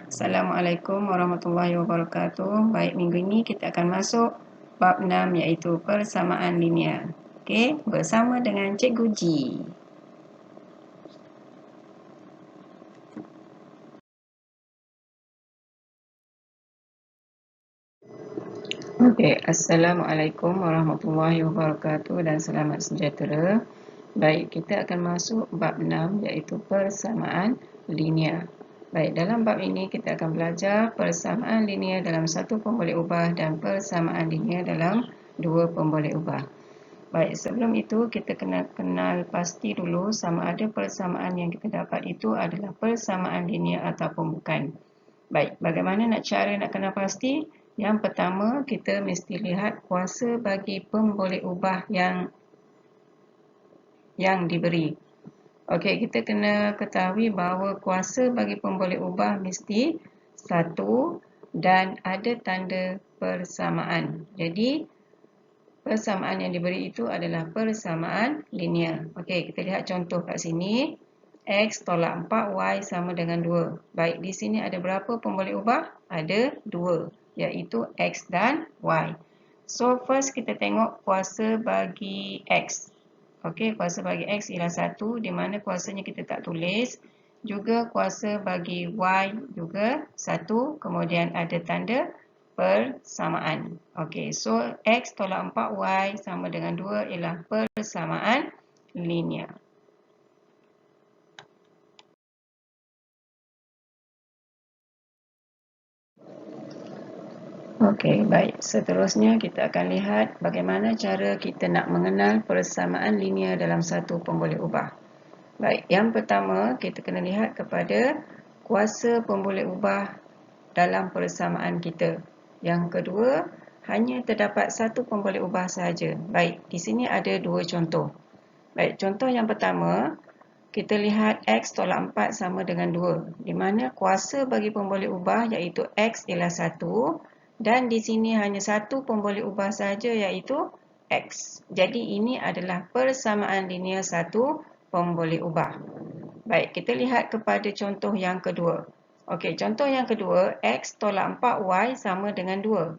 Assalamualaikum warahmatullahi wabarakatuh. Baik, minggu ini kita akan masuk bab 6 iaitu persamaan linear. Okey, bersama dengan Cikgu G. Okey, Assalamualaikum warahmatullahi wabarakatuh dan selamat sejahtera. Baik, kita akan masuk bab 6 iaitu persamaan linear. Baik, dalam bab ini kita akan belajar persamaan linear dalam satu pemboleh ubah dan persamaan linear dalam dua pemboleh ubah. Baik, sebelum itu kita kena kenal pasti dulu sama ada persamaan yang kita dapat itu adalah persamaan linear ataupun bukan. Baik, bagaimana cara nak kenal pasti? Yang pertama, kita mesti lihat kuasa bagi pemboleh ubah yang diberi. Okey, kita kena ketahui bahawa kuasa bagi pemboleh ubah mesti 1 dan ada tanda persamaan. Jadi, persamaan yang diberi itu adalah persamaan linear. Okey, kita lihat contoh kat sini. X tolak 4, Y sama dengan 2. Baik, di sini ada berapa pemboleh ubah? Ada 2, iaitu X dan Y. So, first kita tengok kuasa bagi X. Okey, kuasa bagi X ialah 1, di mana kuasanya kita tak tulis. Juga kuasa bagi Y juga 1, kemudian ada tanda persamaan. Okey, so X tolak 4Y sama dengan 2 ialah persamaan linear. Okey, baik. Seterusnya kita akan lihat bagaimana cara kita nak mengenal persamaan linear dalam satu pemboleh ubah. Baik, yang pertama kita kena lihat kepada kuasa pemboleh ubah dalam persamaan kita. Yang kedua, hanya terdapat satu pemboleh ubah sahaja. Baik, di sini ada dua contoh. Baik, contoh yang pertama, kita lihat X tolak 4 sama dengan 2. Di mana kuasa bagi pemboleh ubah iaitu X ialah 1 dan di sini hanya satu pemboleh ubah sahaja iaitu X. Jadi ini adalah persamaan linear satu pemboleh ubah. Baik, kita lihat kepada contoh yang kedua. Okey, contoh yang kedua, X tolak 4Y sama dengan 2.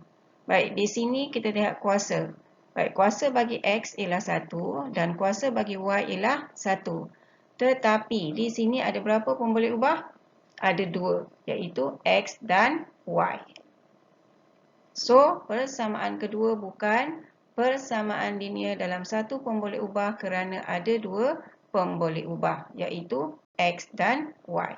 Baik, di sini kita lihat kuasa. Baik, kuasa bagi X ialah 1 dan kuasa bagi Y ialah 1. Tetapi di sini ada berapa pemboleh ubah? Ada 2, iaitu X dan Y. So, persamaan kedua bukan persamaan linear dalam satu pemboleh ubah kerana ada dua pemboleh ubah, iaitu X dan Y.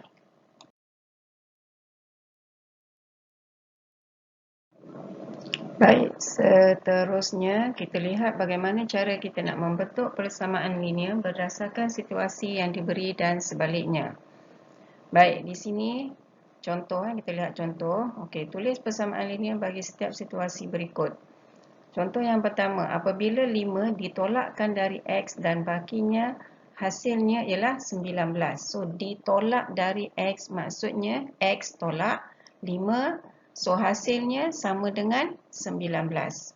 Baik, seterusnya kita lihat bagaimana cara kita nak membentuk persamaan linear berdasarkan situasi yang diberi dan sebaliknya. Baik, di sini contoh, kita lihat contoh. Okey, tulis persamaan linear bagi setiap situasi berikut. Contoh yang pertama, apabila 5 ditolakkan dari X dan bakinya, hasilnya ialah 19. So, ditolak dari X maksudnya X tolak 5. So, hasilnya sama dengan 19.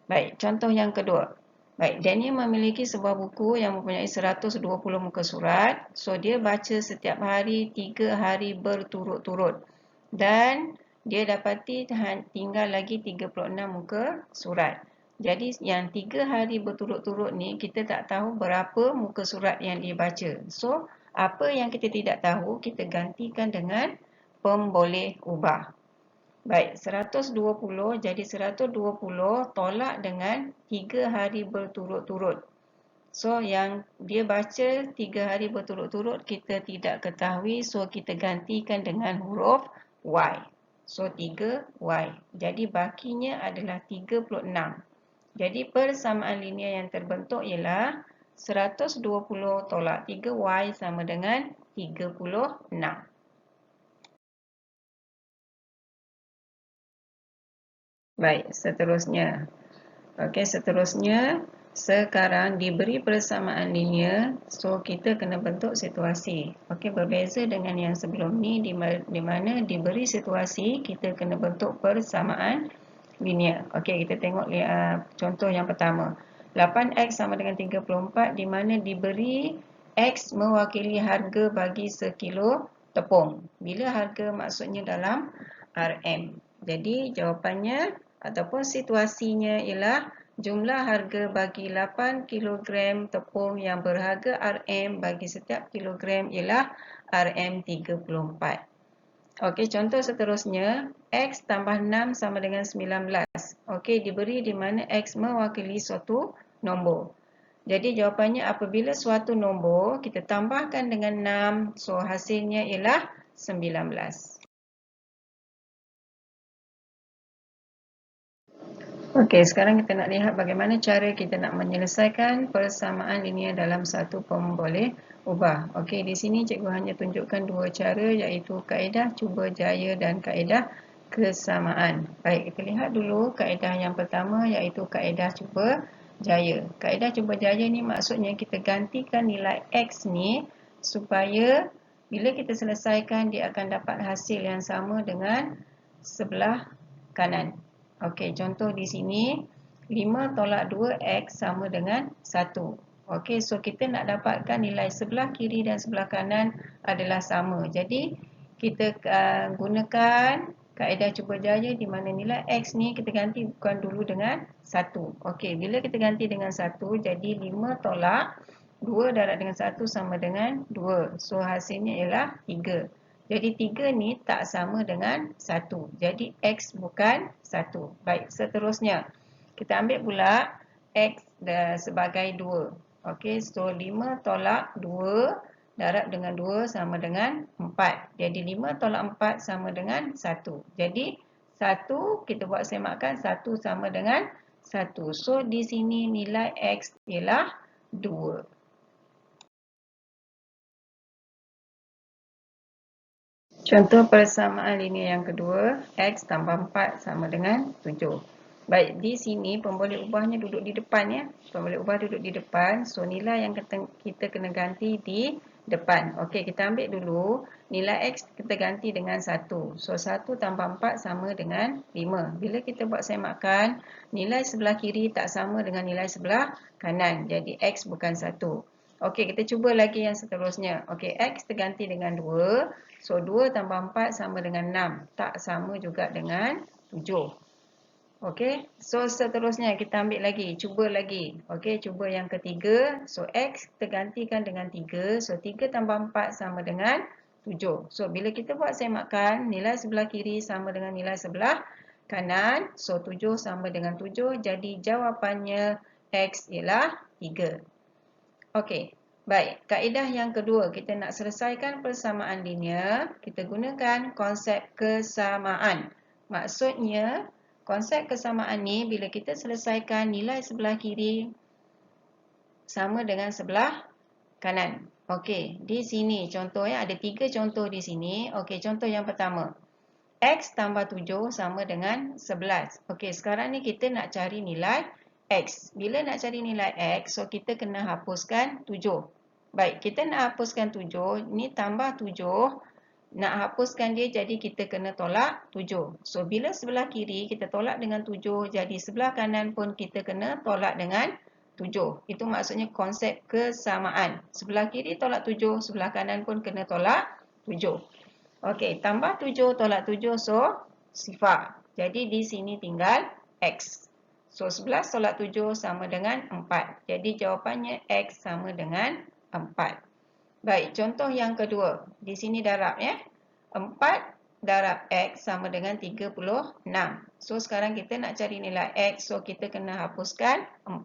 Baik, contoh yang kedua. Baik, Daniel memiliki sebuah buku yang mempunyai 120 muka surat. So, dia baca setiap hari 3 hari berturut-turut. Dan dia dapati tinggal lagi 36 muka surat. Jadi, yang 3 hari berturut-turut ni, kita tak tahu berapa muka surat yang dia baca. So, apa yang kita tidak tahu, kita gantikan dengan pemboleh ubah. Baik, 120 jadi 120 tolak dengan 3 hari berturut-turut. So, yang dia baca 3 hari berturut-turut kita tidak ketahui. So, kita gantikan dengan huruf Y. So, 3Y. Jadi, bakinya adalah 36. Jadi, persamaan linear yang terbentuk ialah 120 tolak 3Y sama dengan 36. Baik, seterusnya. Okey, seterusnya, sekarang diberi persamaan linear, so kita kena bentuk situasi. Okey, berbeza dengan yang sebelum ni, di mana diberi situasi, kita kena bentuk persamaan linear. Okey, kita tengok contoh yang pertama. 8X sama dengan 34, di mana diberi X mewakili harga bagi sekilo tepung. Bila harga maksudnya dalam RM. Jadi jawapannya ataupun situasinya ialah jumlah harga bagi 8 kilogram tepung yang berharga RM bagi setiap kilogram ialah RM34. Okey, contoh seterusnya, X tambah 6 sama dengan 19. Okey, diberi di mana X mewakili suatu nombor. Jadi jawapannya apabila suatu nombor kita tambahkan dengan 6, so hasilnya ialah 19. Okey, sekarang kita nak lihat bagaimana cara kita nak menyelesaikan persamaan linear dalam satu pemboleh ubah. Okey, di sini cikgu hanya tunjukkan dua cara iaitu kaedah cuba jaya dan kaedah kesamaan. Baik, kita lihat dulu kaedah yang pertama iaitu kaedah cuba jaya. Kaedah cuba jaya ni maksudnya kita gantikan nilai X ni supaya bila kita selesaikan dia akan dapat hasil yang sama dengan sebelah kanan. Okey, contoh di sini 5 tolak 2X sama dengan 1. Okey, so kita nak dapatkan nilai sebelah kiri dan sebelah kanan adalah sama. Jadi, kita gunakan kaedah cuba jaya di mana nilai X ni kita ganti bukan dulu dengan 1. Okey, bila kita ganti dengan 1, jadi 5 tolak 2 darab dengan 1 sama dengan 2. So, hasilnya ialah 3. Jadi 3 ni tak sama dengan 1. Jadi X bukan 1. Baik, seterusnya. Kita ambil pula X sebagai 2. Okey, so 5 tolak 2 darab dengan 2 sama dengan 4. Jadi 5 tolak 4 sama dengan 1. Jadi 1 kita buat semakan 1 sama dengan 1. So di sini nilai X ialah 2. Contoh persamaan linear yang kedua, X tambah 4 sama dengan 7. Baik, di sini pemboleh ubahnya duduk di depan ya. Pemboleh ubah duduk di depan, so nilai yang kita kena ganti di depan. Okey, kita ambil dulu nilai X kita ganti dengan 1. So 1 tambah 4 sama dengan 5. Bila kita buat semakan, nilai sebelah kiri tak sama dengan nilai sebelah kanan. Jadi X bukan 1. Okey, kita cuba lagi yang seterusnya. Okey, X terganti dengan 2. So, 2 tambah 4 sama dengan 6. Tak sama juga dengan 7. Okey. So, seterusnya kita ambil lagi. Cuba lagi. Okey, cuba yang ketiga. So, X kita gantikan dengan 3. So, 3 tambah 4 sama dengan 7. So, bila kita buat semakan, nilai sebelah kiri sama dengan nilai sebelah kanan. So, 7 sama dengan 7. Jadi, jawapannya X ialah 3. Okey. Baik, kaedah yang kedua, kita nak selesaikan persamaan linear, kita gunakan konsep kesamaan. Maksudnya, konsep kesamaan ni bila kita selesaikan nilai sebelah kiri sama dengan sebelah kanan. Okey, di sini contoh ya, ada 3 contoh di sini. Okey, contoh yang pertama. X tambah 7 sama dengan 11. Okey, sekarang ni kita nak cari nilai X. Bila nak cari nilai X, so kita kena hapuskan 7. Baik, kita nak hapuskan 7. Ni tambah 7. Nak hapuskan dia, jadi kita kena tolak 7. So, bila sebelah kiri kita tolak dengan 7, jadi sebelah kanan pun kita kena tolak dengan 7. Itu maksudnya konsep kesamaan. Sebelah kiri tolak 7, sebelah kanan pun kena tolak 7. Okey, tambah 7 tolak 7, so sifar. Jadi di sini tinggal X. So 11 tolak 7 sama dengan 4. Jadi jawapannya X sama dengan 4. Baik, contoh yang kedua. Di sini darab ya. 4 darab X sama dengan 36. So sekarang kita nak cari nilai X. So kita kena hapuskan 4.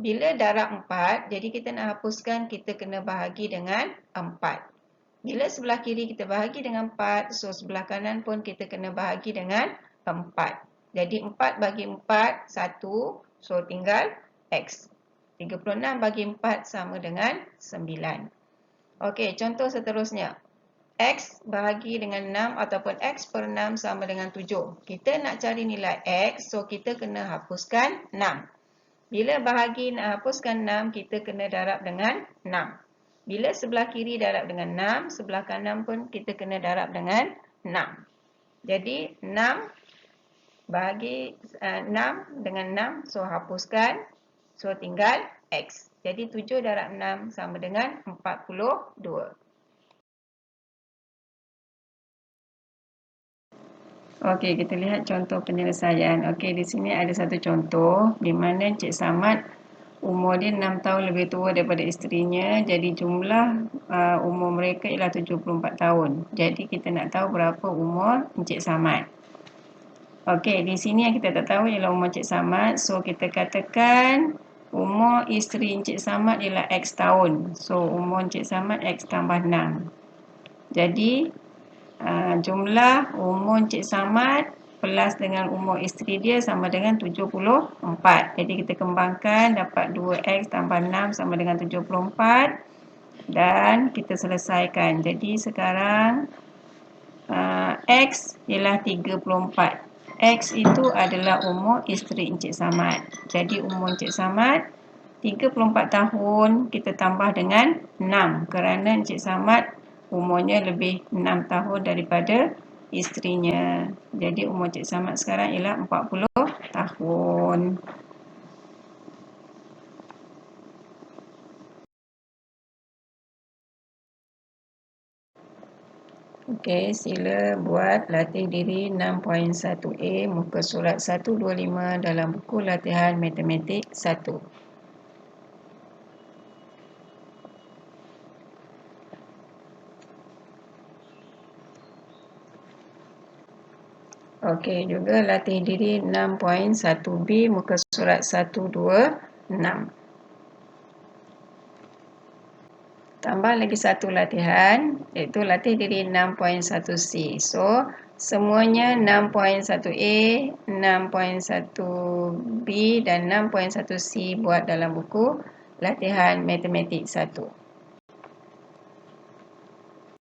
Bila darab 4, jadi kita nak hapuskan, kita kena bahagi dengan 4. Bila sebelah kiri kita bahagi dengan 4, so sebelah kanan pun kita kena bahagi dengan 4. Jadi 4 bagi 4, 1. So tinggal X. 36 bagi 4 sama dengan 9. Okey, contoh seterusnya. X bahagi dengan 6 ataupun X per 6 sama dengan 7. Kita nak cari nilai X, so kita kena hapuskan 6. Bila bahagi nak hapuskan 6, kita kena darab dengan 6. Bila sebelah kiri darab dengan 6, sebelah kanan pun kita kena darab dengan 6. Jadi 6 bahagi 6 dengan 6, so hapuskan. So tinggal X. Jadi 7 darab 6 sama dengan 42. Okey, kita lihat contoh penyelesaian. Okey, di sini ada satu contoh di mana Encik Samad umur dia 6 tahun lebih tua daripada isterinya. Jadi jumlah umur mereka ialah 74 tahun. Jadi kita nak tahu berapa umur Encik Samad. Okey, di sini yang kita tak tahu ialah umur Encik Samad. So kita katakan umur isteri Encik Samad ialah X tahun. So umur Encik Samad X tambah 6. Jadi jumlah umur Encik Samad plus dengan umur isteri dia sama dengan 74. Jadi kita kembangkan dapat 2X tambah 6 sama dengan 74 dan kita selesaikan. Jadi sekarang X ialah 34. X itu adalah umur isteri Encik Samad. Jadi umur Encik Samad 34 tahun kita tambah dengan 6 kerana Encik Samad umurnya lebih 6 tahun daripada isterinya. Jadi umur Encik Samad sekarang ialah 40 tahun. Okey, sila buat latih diri 6.1A muka surat 125 dalam buku latihan matematik 1. Okey, juga latih diri 6.1B muka surat 126. Tambah lagi satu latihan, iaitu latih diri 6.1C. So, semuanya 6.1A, 6.1B dan 6.1C buat dalam buku latihan matematik 1.